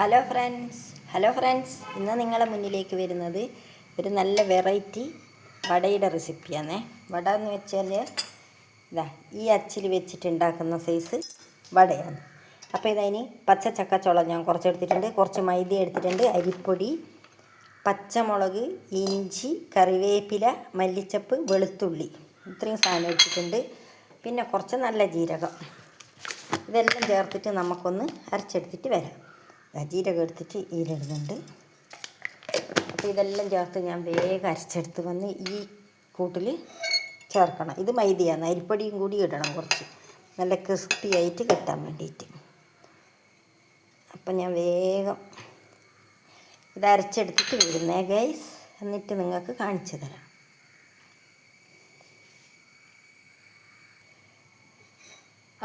Hello friends ഇന്ന് നിങ്ങളെ മുന്നിലേക്ക് വരുന്നത് ഒരു നല്ല വെറൈറ്റി വടയുടെ റെസിപ്പിയാണേ. വട എന്ന് വെച്ചാൽ ഇതാ ഈ അച്ചിൽ വെച്ചിട്ട് ഉണ്ടാക്കുന്ന സൈസ് വടയാണ്. അപ്പോൾ ഇതിന് പച്ച ചക്കച്ചോളം ഞാൻ കുറച്ച് എടുത്തിട്ടുണ്ട്, കുറച്ച് മൈദ എടുത്തിട്ടുണ്ട്, അരിപ്പൊടി, പച്ചമുളക്, ഇഞ്ചി, കറിവേപ്പില, മല്ലിച്ചപ്പ്, വെളുത്തുള്ളി, ഇത്രയും സാധനം എടുത്തിട്ടുണ്ട്. പിന്നെ കുറച്ച് നല്ല ജീരകം, ഇതെല്ലാം ചേർത്തിട്ട് നമുക്കൊന്ന് അരച്ചെടുത്തിട്ട് വരാം. ജീരകം എടുത്തിട്ട് ഇതിലിടുന്നുണ്ട്. അപ്പോൾ ഇതെല്ലാം ചേർത്ത് ഞാൻ വേഗം അരച്ചെടുത്ത് വന്ന് ഈ കൂട്ടിൽ ചേർക്കണം. ഇത് മൈദയാണ്, അരിപ്പൊടിയും കൂടി ഇടണം കുറച്ച്, നല്ല ക്രിസ്പി ആയിട്ട് കിട്ടാൻ വേണ്ടിയിട്ട്. അപ്പം ഞാൻ വേഗം ഇത് അരച്ചെടുത്തിട്ട് വരുന്നേ ഗൈസ്, എന്നിട്ട് നിങ്ങൾക്ക് കാണിച്ചു തരാം.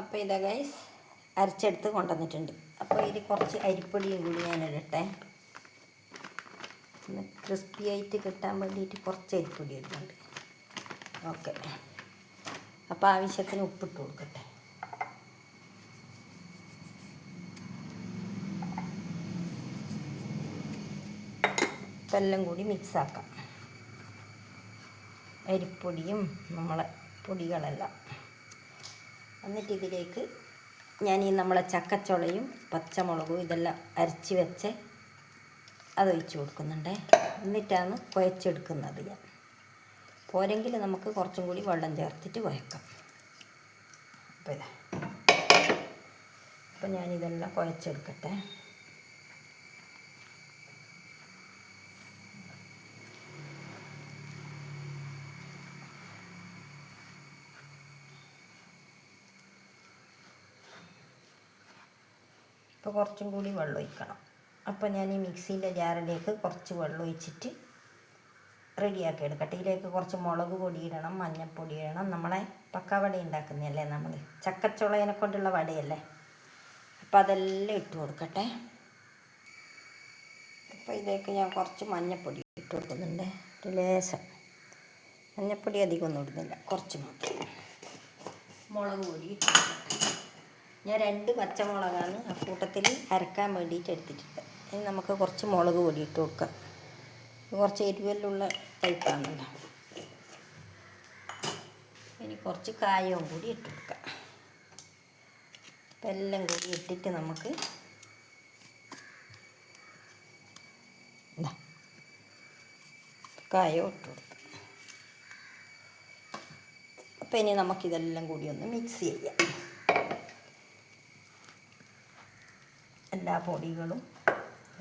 അപ്പോൾ ഇതാ ഗൈസ് അരച്ചെടുത്ത് കൊണ്ടുവന്നിട്ടുണ്ട്. അപ്പോൾ ഇതിൽ കുറച്ച് അരിപ്പൊടിയും കൂടി ഞാൻ ഇടട്ടെ, ഒന്ന് ക്രിസ്പി ആയിട്ട് കിട്ടാൻ വേണ്ടിയിട്ട് കുറച്ച് അരിപ്പൊടി ഇടുന്നുണ്ട്. ഓക്കെ, അപ്പോൾ ആവശ്യത്തിന് ഉപ്പിട്ട് കൊടുക്കട്ടെ. ഇപ്പം എല്ലാം കൂടി മിക്സാക്കാം, അരിപ്പൊടിയും നമ്മളെ പൊടികളെല്ലാം. എന്നിട്ട് ഇതിലേക്ക് ഞാൻ നമ്മളെ ചക്കച്ചുളയും പച്ചമുളകും ഇതെല്ലാം അരച്ച് വെച്ച് അതൊഴിച്ച് കൊടുക്കുന്നുണ്ട്. എന്നിട്ടാണ് കുഴച്ചെടുക്കുന്നത് ഞാൻ. പോരെങ്കിൽ നമുക്ക് കുറച്ചും കൂടി വെള്ളം ചേർത്തിട്ട് കുഴക്കാം. അപ്പോൾ ഞാനിതെല്ലാം കുഴച്ചെടുക്കട്ടെ. ഇപ്പോൾ കുറച്ചും കൂടി വെള്ളം ഒഴിക്കണം. അപ്പോൾ ഞാൻ ഈ മിക്സീൻ്റെ ജാറിലേക്ക് കുറച്ച് വെള്ളം ഒഴിച്ചിട്ട് റെഡിയാക്കി എടുക്കട്ടെ. ഇതിലേക്ക് കുറച്ച് മുളക് പൊടി ഇടണം, മഞ്ഞൾപ്പൊടി ഇടണം. നമ്മളെ പക്കാവട ഉണ്ടാക്കുന്നതല്ലേ നമ്മൾ, ചക്കച്ചുളയെ കൊണ്ടുള്ള വടയല്ലേ. അപ്പോൾ അതെല്ലാം ഇട്ട് കൊടുക്കട്ടെ. അപ്പോൾ ഇതിലേക്ക് ഞാൻ കുറച്ച് മഞ്ഞൾപ്പൊടി ഇട്ട് കൊടുക്കുന്നുണ്ട്, ഒരു ലേശം. മഞ്ഞൾപ്പൊടി അധികമൊന്നും ഇടുന്നില്ല, കുറച്ച് മാത്രം. മുളക് പൊടി ഇട്ട് കൊടുക്കട്ടെ. ഞാൻ 2 പച്ചമുളകാണ് ആ കൂട്ടത്തിൽ അരക്കാൻ വേണ്ടിയിട്ട് എടുത്തിട്ടുണ്ട്. ഇനി നമുക്ക് കുറച്ച് മുളക് പൊടി ഇട്ട് കൊടുക്കാം. കുറച്ച് എരിവെല്ലുള്ള ടൈപ്പാണല്ലോ. ഇനി കുറച്ച് കായവും കൂടി ഇട്ട് കൊടുക്കാം. അപ്പം എല്ലാം കൂടി ഇട്ടിട്ട് നമുക്ക് കായവും ഇട്ട് കൊടുക്കാം. അപ്പം ഇനി നമുക്കിതെല്ലാം കൂടി ഒന്ന് മിക്സ് ചെയ്യാം. എല്ലാ പൊടികളും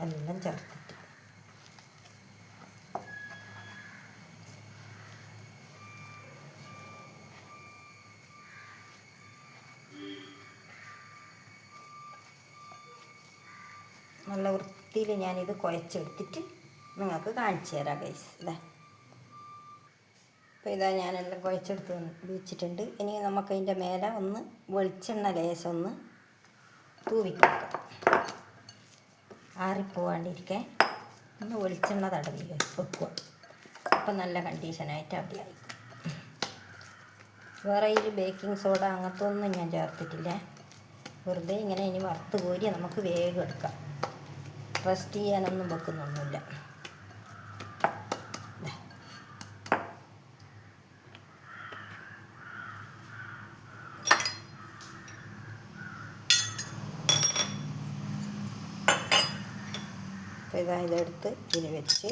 എല്ലാം ചേർത്തിട്ട് നല്ല വൃത്തിയിൽ ഞാനിത് കുഴച്ചെടുത്തിട്ട് നിങ്ങൾക്ക് കാണിച്ചു തരാം ഗൈസ്. അപ്പോൾ ഇതാ ഞാനെല്ലാം കുഴച്ചെടുത്ത് വെച്ചിട്ടുണ്ട്. ഇനി നമുക്കതിൻ്റെ മേലെ ഒന്ന് വെളിച്ചെണ്ണ ലേശം ഒന്ന് തൂവിക്കൊടുക്കാം, ആറിപ്പോവാണ്ടിരിക്കാൻ ഒന്ന് വെളിച്ചെണ്ണ തടവി വെക്കുക. അപ്പം നല്ല കണ്ടീഷനായിട്ട് അവിടെ ആയി. വേറെ ഇതിൽ ബേക്കിംഗ് സോഡ അങ്ങനത്തെ ഒന്നും ഞാൻ ചേർത്തിട്ടില്ല. വെറുതെ ഇങ്ങനെ ഇനി വറുത്ത് കോരി നമുക്ക് വേഗം എടുക്കാം. റെസ്റ്റ് ചെയ്യാനൊന്നും വെക്കുന്നൊന്നുമില്ല. അപ്പോൾ ഇതെടുത്ത് ഇതിൽ വെച്ച്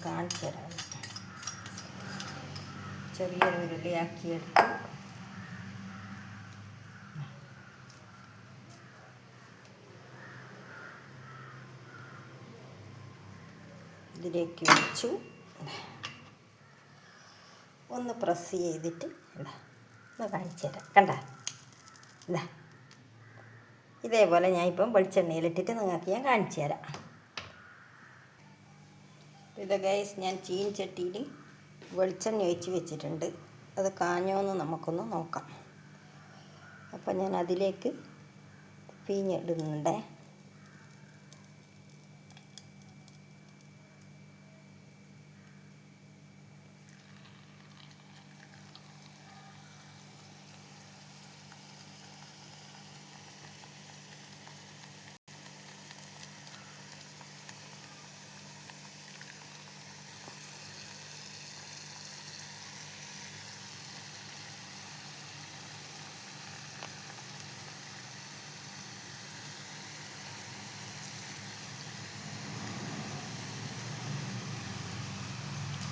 കാണിച്ചു തരാം. ചെറിയൊരു ഉരുളിയാക്കിയെടുത്ത് ഇതിലേക്ക് വെച്ചു. ഒന്ന് പ്രസ് ചെയ്തിട്ട് ഒന്ന് കാണിച്ചു തരാം. കണ്ട ഇതേപോലെ ഞാൻ ഇപ്പം വെളിച്ചെണ്ണയിലിട്ടിട്ട് നിങ്ങൾക്ക് ഞാൻ കാണിച്ചു തരാം. ഇത് ഗൈസ് ഞാൻ ചീനച്ചട്ടിയിൽ വെളിച്ചെണ്ണ ഒഴിച്ച് വെച്ചിട്ടുണ്ട്. അത് കാഞ്ഞോന്ന് നമുക്കൊന്ന് നോക്കാം. അപ്പം ഞാൻ അതിലേക്ക് പിഴിഞ്ഞിടുന്നുണ്ടേ.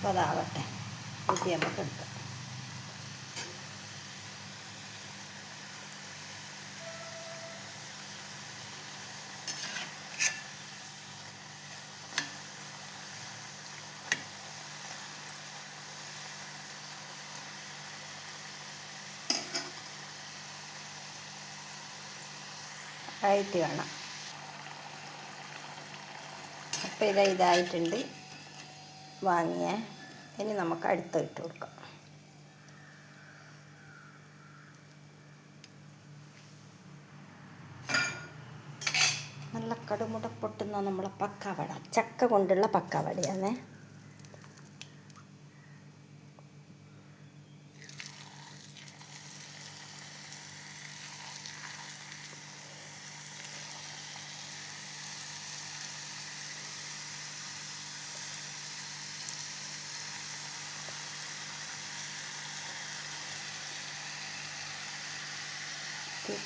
അപ്പോൾ അതാവട്ടെ, ഇത് നമുക്ക് എടുക്കാം. ആയിട്ട് വേണം. അപ്പോൾ ഇതായിട്ടുണ്ട് വാങ്ങിയ. ഇനി നമുക്ക് അടുത്ത ഇട്ട് കൊടുക്കാം. നല്ല കടുമുട പൊട്ടുന്ന നമ്മളെ പക്കാവട, ചക്ക കൊണ്ടുള്ള പക്കാവടയാണ്.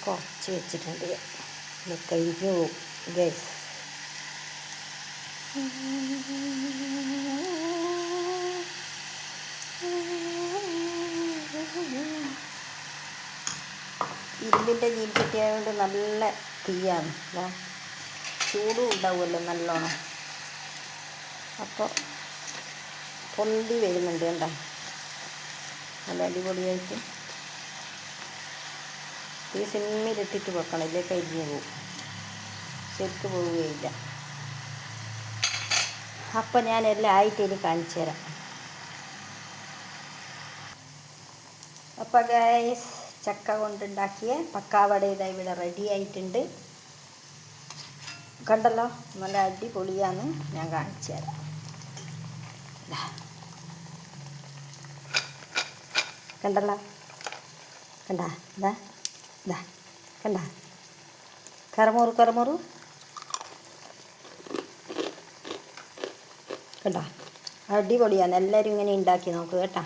കുറച്ച് വെച്ചിട്ടുണ്ട്, ഇത് കഴിഞ്ഞു ഗൈസ്. ഇരുമ്പിൻ്റെ ചീൽച്ചട്ടിയായതുകൊണ്ട് നല്ല തീയാണ്, ചൂടും ഉണ്ടാവുമല്ലോ നല്ലോണം. അപ്പോൾ പൊന്തി വരുന്നുണ്ട് കണ്ടോ, നല്ല അടിപൊളിയായിട്ട്. ഈ സിമ്മിലിട്ടിട്ട് വെക്കണം, ഇല്ലേ കരിഞ്ഞ് പോകും, ശരിക്ക് പോവുകയില്ല. അപ്പം ഞാൻ എല്ലാം ആയിട്ട് ഇനി കാണിച്ചു തരാം. അപ്പോൾ ഗൈസ്, ചക്ക കൊണ്ടുണ്ടാക്കിയ പക്കാവട ഇതാ ഇവിടെ റെഡി ആയിട്ടുണ്ട്. കണ്ടല്ലോ, നല്ല അടിപൊളിയാന്ന്. ഞാൻ കാണിച്ചു തരാം. കണ്ടല്ലോ, കണ്ടാ, ഇതാ ഇതാ കണ്ട, കറമുറു കറമുറു കണ്ട, അടിപൊളിയാണ്. എല്ലാവരും ഇങ്ങനെ ഉണ്ടാക്കി നോക്കുക കേട്ടോ.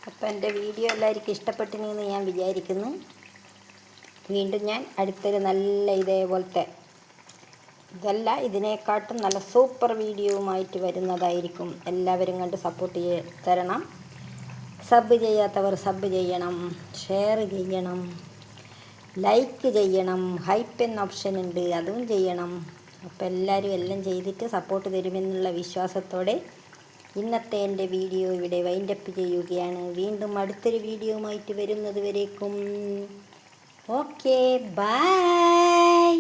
അപ്പം എൻ്റെ വീഡിയോ എല്ലാവർക്കും ഇഷ്ടപ്പെട്ടിനെന്ന് ഞാൻ വിചാരിക്കുന്നു. വീണ്ടും ഞാൻ അടുത്തൊരു നല്ല ഇതേപോലത്തെ ഇതിനേക്കാട്ടും നല്ല സൂപ്പർ വീഡിയോവുമായിട്ട് വരുന്നതായിരിക്കും. എല്ലാവരും കണ്ട് സപ്പോർട്ട് തരണം. സബ് ചെയ്യാത്തവർ സബ് ചെയ്യണം, ഷെയർ ചെയ്യണം, ലൈക്ക് ചെയ്യണം. ഹൈപ്പ് എന്ന ഓപ്ഷൻ ഉണ്ട്, അതും ചെയ്യണം. അപ്പോൾ എല്ലാവരും എല്ലാം ചെയ്തിട്ട് സപ്പോർട്ട് തരുമെന്നുള്ള വിശ്വാസത്തോടെ ഇന്നത്തെ എൻ്റെ വീഡിയോ ഇവിടെ വൈൻഡപ്പ് ചെയ്യുകയാണ്. വീണ്ടും അടുത്തൊരു വീഡിയോയുമായിട്ട് വരുന്നത് വരേക്കും ഓക്കെ, ബൈ.